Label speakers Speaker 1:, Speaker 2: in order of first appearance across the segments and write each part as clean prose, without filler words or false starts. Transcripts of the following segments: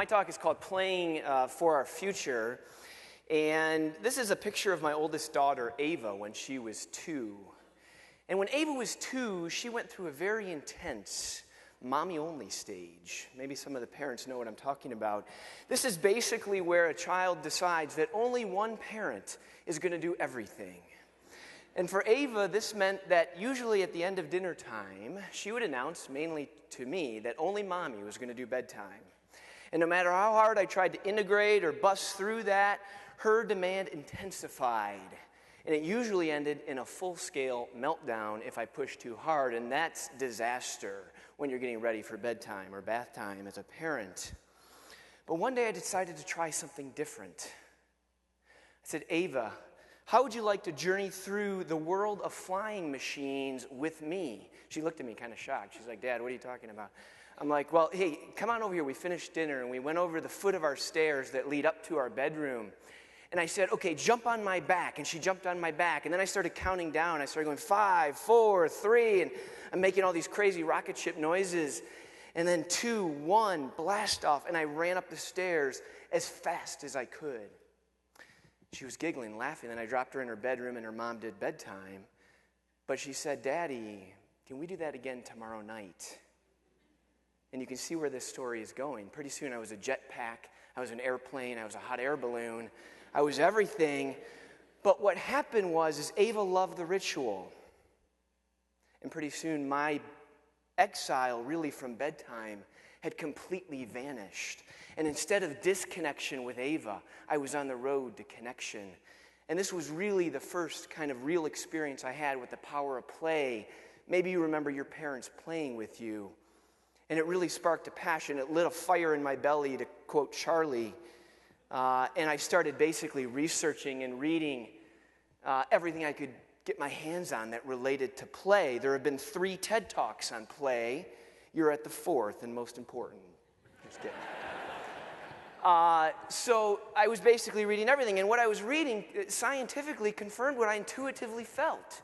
Speaker 1: My talk is called Playing for Our Future, and this is a picture of my oldest daughter, Ava, when she was 2. And when Ava was 2, she went through a very intense mommy-only stage. Maybe some of the parents know what I'm talking about. This is basically where a child decides that only one parent is going to do everything. And for Ava, this meant that usually at the end of dinner time, she would announce, mainly to me, that only mommy was going to do bedtime. And no matter how hard I tried to integrate or bust through that, her demand intensified. And it usually ended in a full-scale meltdown if I pushed too hard, and that's disaster when you're getting ready for bedtime or bath time as a parent. But one day I decided to try something different. I said, Ava, how would you like to journey through the world of flying machines with me? She looked at me kind of shocked. She's like, Dad, what are you talking about? I'm like, well, hey, come on over here. We finished dinner, and we went over the foot of our stairs that lead up to our bedroom. And I said, okay, jump on my back. And she jumped on my back. And then I started counting down. I started going 5, 4, 3. And I'm making all these crazy rocket ship noises. And then 2, 1, blast off. And I ran up the stairs as fast as I could. She was giggling, laughing. Then I dropped her in her bedroom, and her mom did bedtime. But she said, Daddy, can we do that again tomorrow night? And you can see where this story is going. Pretty soon I was a jetpack. I was an airplane. I was a hot air balloon. I was everything. But what happened was Ava loved the ritual. And pretty soon my exile really from bedtime had completely vanished. And instead of disconnection with Ava, I was on the road to connection. And this was really the first kind of real experience I had with the power of play. Maybe you remember your parents playing with you. And it really sparked a passion. It lit a fire in my belly, to quote Charlie. And I started basically researching and reading everything I could get my hands on that related to play. There have been 3 TED Talks on play. You're at the 4th and most important. Just kidding. So I was basically reading everything. And what I was reading scientifically confirmed what I intuitively felt.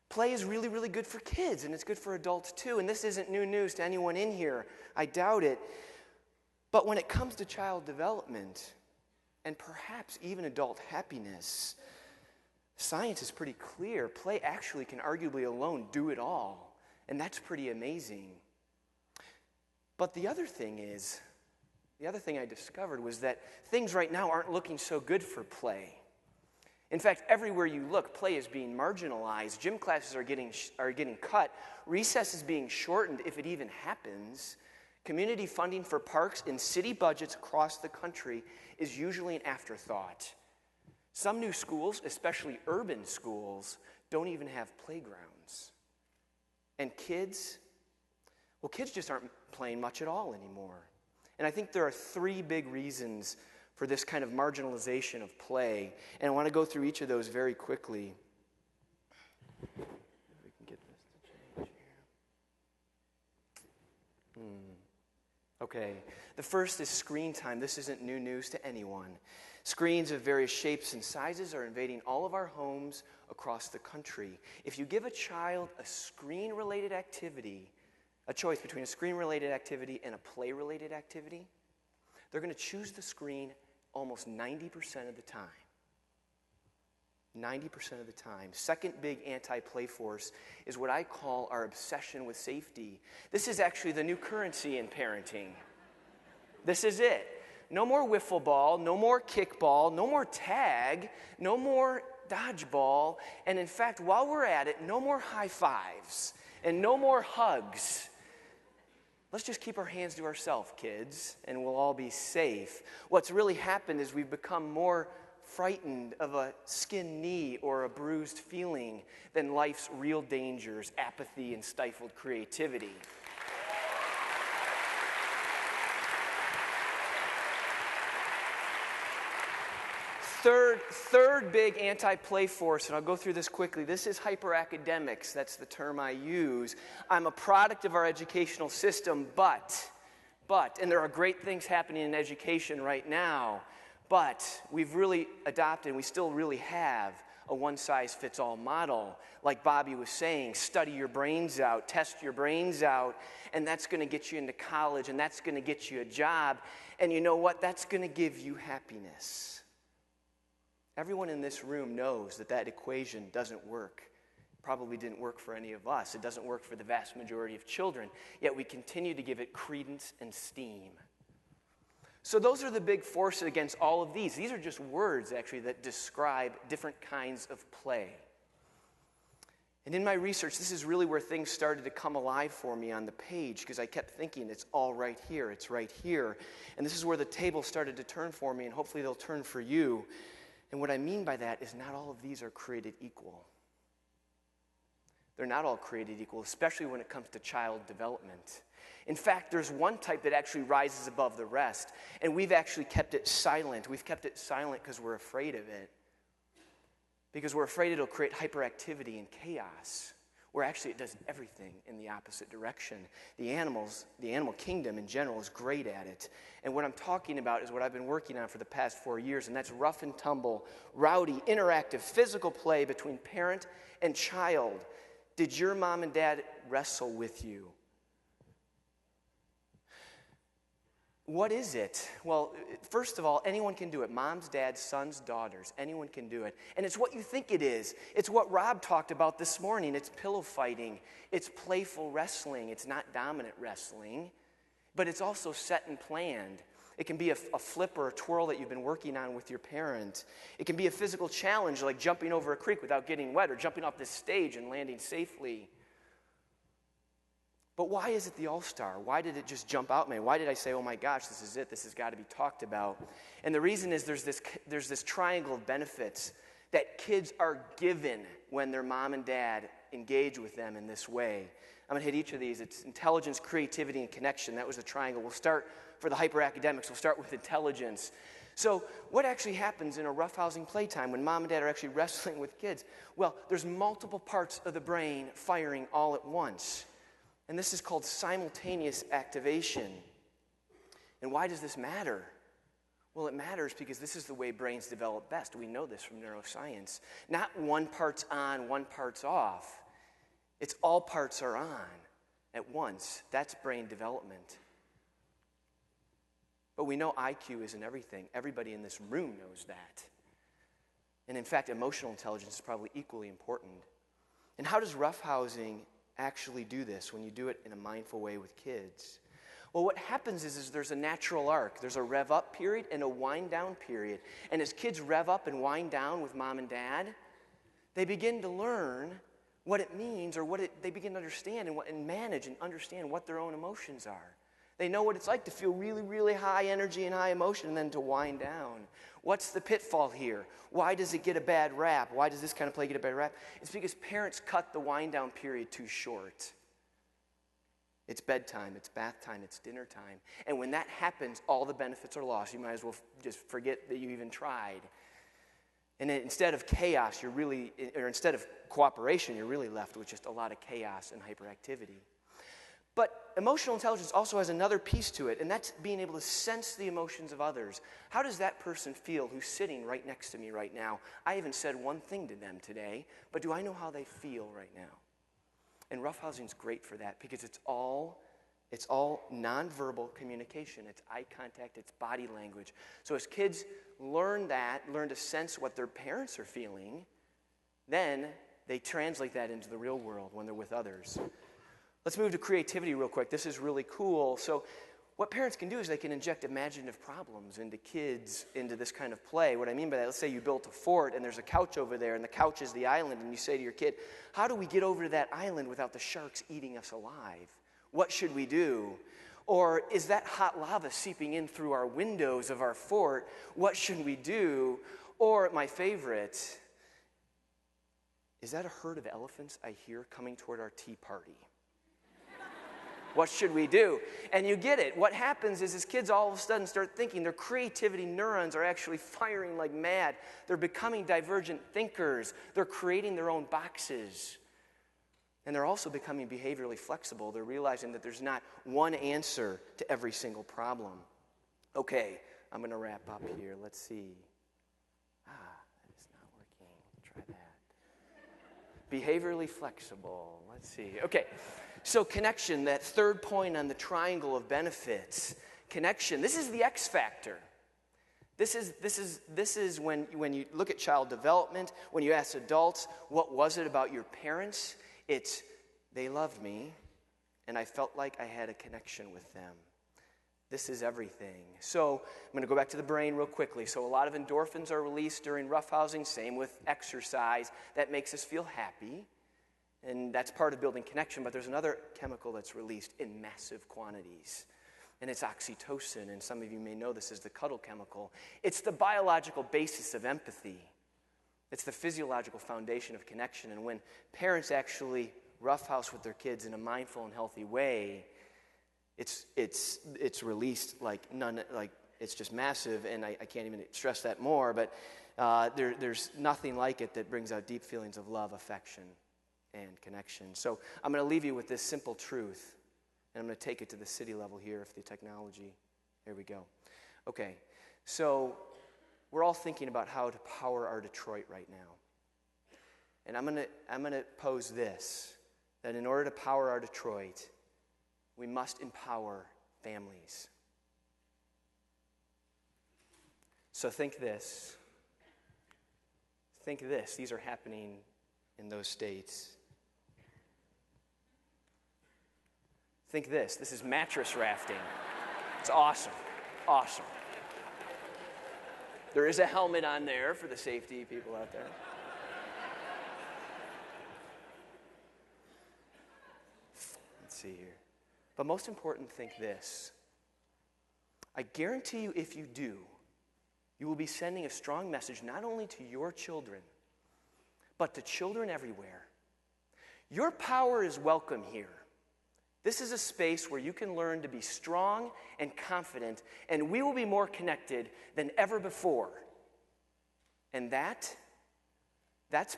Speaker 1: Play is really, really good for kids, and it's good for adults too. And this isn't new news to anyone in here. I doubt it. But when it comes to child development, and perhaps even adult happiness, science is pretty clear. Play actually can arguably alone do it all. And that's pretty amazing. But the other thing I discovered was that things right now aren't looking so good for play. In fact, everywhere you look, play is being marginalized. Gym classes are getting cut. Recess is being shortened, if it even happens. Community funding for parks in city budgets across the country is usually an afterthought. Some new schools, especially urban schools, don't even have playgrounds. And kids just aren't playing much at all anymore. And I think there are 3 big reasons for this kind of marginalization of play. And I want to go through each of those very quickly. If we can get this to change here. Okay. The first is screen time. This isn't new news to anyone. Screens of various shapes and sizes are invading all of our homes across the country. If you give a child a screen-related activity, a choice between a screen-related activity and a play-related activity, they're going to choose the screen almost 90% of the time. 90% of the time. Second big anti-play force is what I call our obsession with safety. This is actually the new currency in parenting. This is it. No more wiffle ball, no more kickball, no more tag, no more dodgeball, and in fact, while we're at it, no more high fives and no more hugs. Let's just keep our hands to ourselves, kids, and we'll all be safe. What's really happened is we've become more frightened of a skinned knee or a bruised feeling than life's real dangers, apathy, and stifled creativity. Third big anti-play force, and I'll go through this quickly. This is hyper-academics. That's the term I use. I'm a product of our educational system, but, and there are great things happening in education right now, but we've really adopted, and we still really have, a one-size-fits-all model. Like Bobby was saying, study your brains out, test your brains out, and that's going to get you into college, and that's going to get you a job. And you know what? That's going to give you happiness. Everyone in this room knows that that equation doesn't work. Probably didn't work for any of us. It doesn't work for the vast majority of children, yet we continue to give it credence and steam. So those are the big forces against all of these. These are just words, actually, that describe different kinds of play. And in my research, this is really where things started to come alive for me on the page, because I kept thinking, it's all right here, it's right here. And this is where the table started to turn for me, and hopefully they'll turn for you. And what I mean by that is not all of these are created equal. They're not all created equal, especially when it comes to child development. In fact, there's one type that actually rises above the rest, and we've actually kept it silent. We've kept it silent because we're afraid of it. Because we're afraid it'll create hyperactivity and chaos, where actually it does everything in the opposite direction. The animal kingdom in general is great at it. And what I'm talking about is what I've been working on for the past 4 years, and that's rough-and-tumble, rowdy, interactive, physical play between parent and child. Did your mom and dad wrestle with you? What is it? Well, first of all, anyone can do it. Moms, dads, sons, daughters. Anyone can do it. And it's what you think it is. It's what Rob talked about this morning. It's pillow fighting. It's playful wrestling. It's not dominant wrestling. But it's also set and planned. It can be a flip or a twirl that you've been working on with your parent. It can be a physical challenge like jumping over a creek without getting wet or jumping off this stage and landing safely. But why is it the all-star? Why did it just jump out at me? Why did I say, oh my gosh, this is it. This has got to be talked about. And the reason is there's this triangle of benefits that kids are given when their mom and dad engage with them in this way. I'm going to hit each of these. It's intelligence, creativity, and connection. That was the triangle. We'll start for the hyper-academics. We'll start with intelligence. So what actually happens in a roughhousing playtime when mom and dad are actually wrestling with kids? Well, there's multiple parts of the brain firing all at once. And this is called simultaneous activation. And why does this matter? Well, it matters because this is the way brains develop best. We know this from neuroscience. Not one part's on, one part's off. It's all parts are on at once. That's brain development. But we know IQ isn't everything. Everybody in this room knows that. And in fact, emotional intelligence is probably equally important. And how does roughhousing actually do this when you do it in a mindful way with kids? Well, what happens is there's a natural arc. There's a rev up period and a wind down period. And as kids rev up and wind down with mom and dad, they begin to learn what it means, or they begin to understand and manage and understand what their own emotions are. They know what it's like to feel really, really high energy and high emotion and then to wind down. What's the pitfall here? Why does it get a bad rap? Why does this kind of play get a bad rap? It's because parents cut the wind down period too short. It's bedtime, it's bath time, it's dinner time. And when that happens, all the benefits are lost. You might as well just forget that you even tried. And then instead of chaos, instead of cooperation, you're really left with just a lot of chaos and hyperactivity. But emotional intelligence also has another piece to it, and that's being able to sense the emotions of others. How does that person feel who's sitting right next to me right now? I haven't said one thing to them today, but do I know how they feel right now? And roughhousing's great for that because it's all nonverbal communication. It's eye contact, it's body language. So as kids learn to sense what their parents are feeling, then they translate that into the real world when they're with others. Let's move to creativity real quick. This is really cool. So what parents can do is they can inject imaginative problems into kids, into this kind of play. What I mean by that, let's say you built a fort and there's a couch over there and the couch is the island, and you say to your kid, how do we get over to that island without the sharks eating us alive? What should we do? Or is that hot lava seeping in through our windows of our fort? What should we do? Or my favorite, is that a herd of elephants I hear coming toward our tea party? What should we do? And you get it. What happens is kids all of a sudden start thinking. Their creativity neurons are actually firing like mad. They're becoming divergent thinkers. They're creating their own boxes. And they're also becoming behaviorally flexible. They're realizing that there's not one answer to every single problem. Okay, I'm going to wrap up here. Let's see. That is not working. Try that. Behaviorally flexible. Let's see. Okay, so connection, that third point on the triangle of benefits. Connection, this is the X factor. This is when you look at child development, when you ask adults, what was it about your parents? It's, they loved me, and I felt like I had a connection with them. This is everything. So I'm going to go back to the brain real quickly. So a lot of endorphins are released during roughhousing, same with exercise. That makes us feel happy, and that's part of building connection. But there's another chemical that's released in massive quantities, and it's oxytocin, and some of you may know this as the Cuddle Chemical. It's the biological basis of empathy. It's the physiological foundation of connection, and when parents actually roughhouse with their kids in a mindful and healthy way, it's released like none, like it's just massive, and I can't even stress that more, but there's nothing like it that brings out deep feelings of love, affection, and connection. So I'm going to leave you with this simple truth, and I'm going to take it to the city level here if the technology, there we go. Okay, so we're all thinking about how to power our Detroit right now. And I'm going to pose this, that in order to power our Detroit, we must empower families. So think this. Think this. These are happening in those states. Think this. This is mattress rafting. It's awesome. Awesome. There is a helmet on there for the safety people out there. Let's see here. But most important, think this. I guarantee you, if you do, you will be sending a strong message not only to your children, but to children everywhere. Your power is welcome here. This is a space where you can learn to be strong and confident, and we will be more connected than ever before. And that's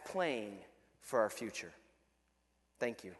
Speaker 1: playing for our future. Thank you.